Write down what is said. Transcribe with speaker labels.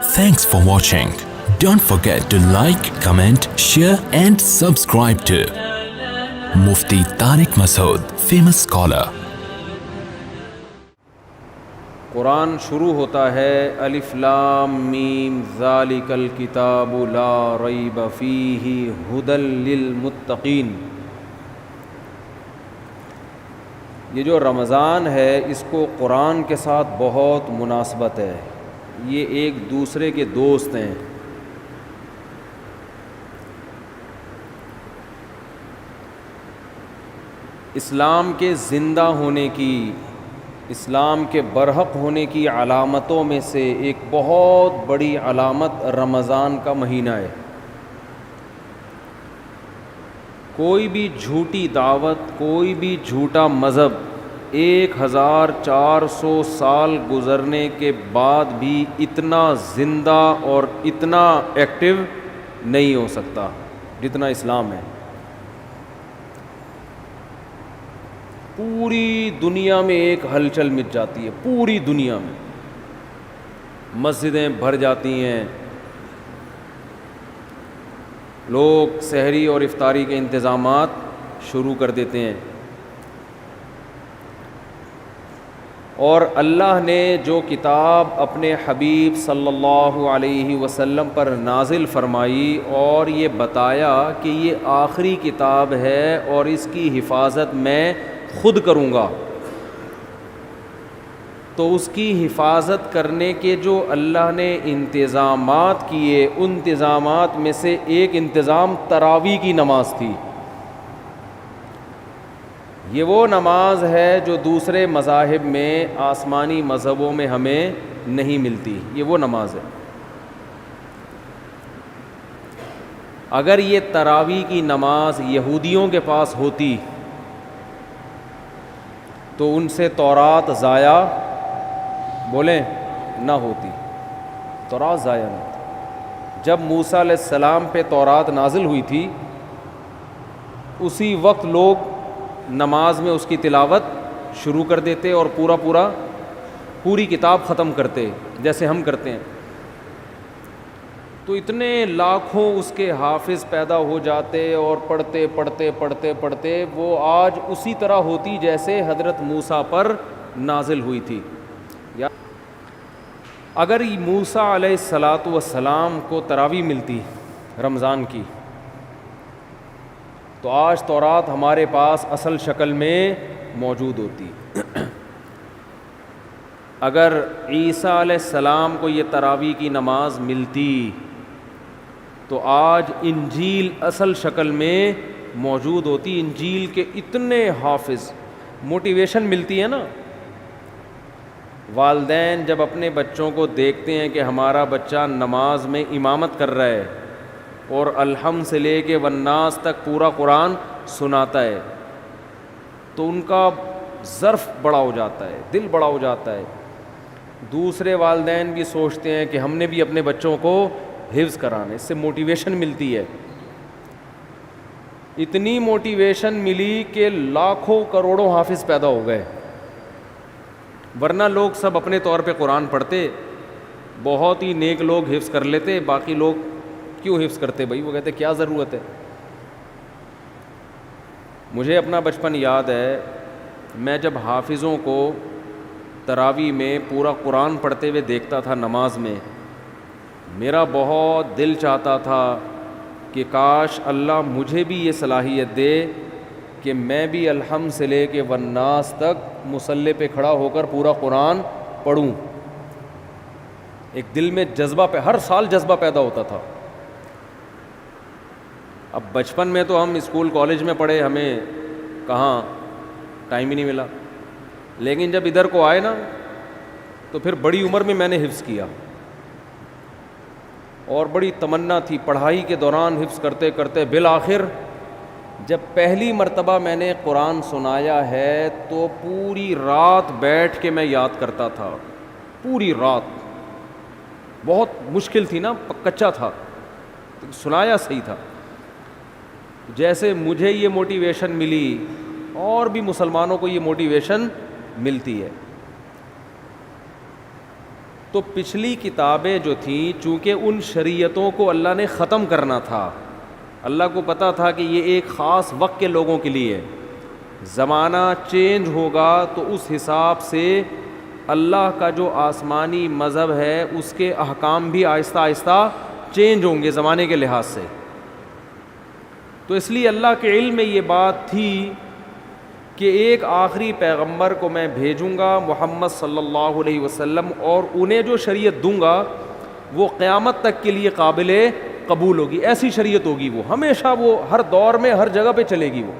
Speaker 1: Thanks for watching. Don't forget to like, comment, share and subscribe to Mufti Tariq Masood, famous scholar.
Speaker 2: قرآن شروع ہوتا ہے الف لام میم ذالک الکتاب لا ریب فیہ ھدی للمتقین. یہ جو رمضان ہے اس کو قرآن کے ساتھ بہت مناسبت ہے. یہ ایک دوسرے کے دوست ہیں. اسلام کے زندہ ہونے کی، اسلام کے برحق ہونے کی علامتوں میں سے ایک بہت بڑی علامت رمضان کا مہینہ ہے. کوئی بھی جھوٹی دعوت، کوئی بھی جھوٹا مذہب 1400 سال گزرنے کے بعد بھی اتنا زندہ اور اتنا ایکٹیو نہیں ہو سکتا جتنا اسلام ہے. پوری دنیا میں ایک ہلچل مچ جاتی ہے، پوری دنیا میں مسجدیں بھر جاتی ہیں، لوگ سحری اور افطاری کے انتظامات شروع کر دیتے ہیں. اور اللہ نے جو کتاب اپنے حبیب صلی اللہ علیہ وسلم پر نازل فرمائی اور یہ بتایا کہ یہ آخری کتاب ہے اور اس کی حفاظت میں خود کروں گا، تو اس کی حفاظت کرنے کے جو اللہ نے انتظامات کیے، ان انتظامات میں سے ایک انتظام تراویح کی نماز تھی. یہ وہ نماز ہے جو دوسرے مذاہب میں، آسمانی مذہبوں میں ہمیں نہیں ملتی. یہ وہ نماز ہے. اگر یہ تراویح کی نماز یہودیوں کے پاس ہوتی تو ان سے تورات ضائع بولیں نہ ہوتی، تورات ضائع نہ ہوتی. جب موسیٰ علیہ السلام پہ تورات نازل ہوئی تھی اسی وقت لوگ نماز میں اس کی تلاوت شروع کر دیتے اور پوری کتاب ختم کرتے جیسے ہم کرتے ہیں. تو اتنے لاکھوں اس کے حافظ پیدا ہو جاتے اور پڑھتے پڑھتے پڑھتے پڑھتے وہ آج اسی طرح ہوتی جیسے حضرت موسیٰ پر نازل ہوئی تھی. اگر موسیٰ علیہ السلام کو تراویح ملتی رمضان کی تو آج تورات ہمارے پاس اصل شکل میں موجود ہوتی. اگر عیسیٰ علیہ السلام کو یہ تراویح کی نماز ملتی تو آج انجیل اصل شکل میں موجود ہوتی. انجیل کے اتنے حافظ، موٹیویشن ملتی ہے نا. والدین جب اپنے بچوں کو دیکھتے ہیں کہ ہمارا بچہ نماز میں امامت کر رہا ہے اور الحمد سے لے کے والناس تک پورا قرآن سناتا ہے تو ان کا ظرف بڑا ہو جاتا ہے، دل بڑا ہو جاتا ہے. دوسرے والدین بھی سوچتے ہیں کہ ہم نے بھی اپنے بچوں کو حفظ کرانا. اس سے موٹیویشن ملتی ہے. اتنی موٹیویشن ملی کہ لاکھوں کروڑوں حافظ پیدا ہو گئے. ورنہ لوگ سب اپنے طور پہ قرآن پڑھتے، بہت ہی نیک لوگ حفظ کر لیتے، باقی لوگ کیوں حفظ کرتے بھائی؟ وہ کہتے کیا ضرورت ہے. مجھے اپنا بچپن یاد ہے، میں جب حافظوں کو تراویح میں پورا قرآن پڑھتے ہوئے دیکھتا تھا نماز میں، میرا بہت دل چاہتا تھا کہ کاش اللہ مجھے بھی یہ صلاحیت دے کہ میں بھی الحمد سے لے کے والناس تک مصلی پہ کھڑا ہو کر پورا قرآن پڑھوں. ایک دل میں جذبہ ہر سال جذبہ پیدا ہوتا تھا. اب بچپن میں تو ہم اسکول کالج میں پڑھے، ہمیں کہاں ٹائم ہی نہیں ملا. لیکن جب ادھر کو آئے نا تو پھر بڑی عمر میں نے حفظ کیا اور بڑی تمنا تھی. پڑھائی کے دوران حفظ کرتے کرتے بالآخر جب پہلی مرتبہ میں نے قرآن سنایا ہے تو پوری رات بیٹھ کے میں یاد کرتا تھا. پوری رات. بہت مشکل تھی نا، کچا تھا، سنایا صحیح تھا. جیسے مجھے یہ موٹیویشن ملی اور بھی مسلمانوں کو یہ موٹیویشن ملتی ہے. تو پچھلی کتابیں جو تھیں چونکہ ان شریعتوں کو اللہ نے ختم کرنا تھا، اللہ کو پتہ تھا کہ یہ ایک خاص وقت کے لوگوں کے لیے، زمانہ چینج ہوگا تو اس حساب سے اللہ کا جو آسمانی مذہب ہے اس کے احکام بھی آہستہ آہستہ چینج ہوں گے زمانے کے لحاظ سے۔ تو اس لیے اللہ کے علم میں یہ بات تھی کہ ایک آخری پیغمبر کو میں بھیجوں گا محمد صلی اللہ علیہ وسلم، اور انہیں جو شریعت دوں گا وہ قیامت تک کے لیے قابل قبول ہوگی، ایسی شریعت ہوگی، وہ ہمیشہ، وہ ہر دور میں ہر جگہ پہ چلے گی وہ۔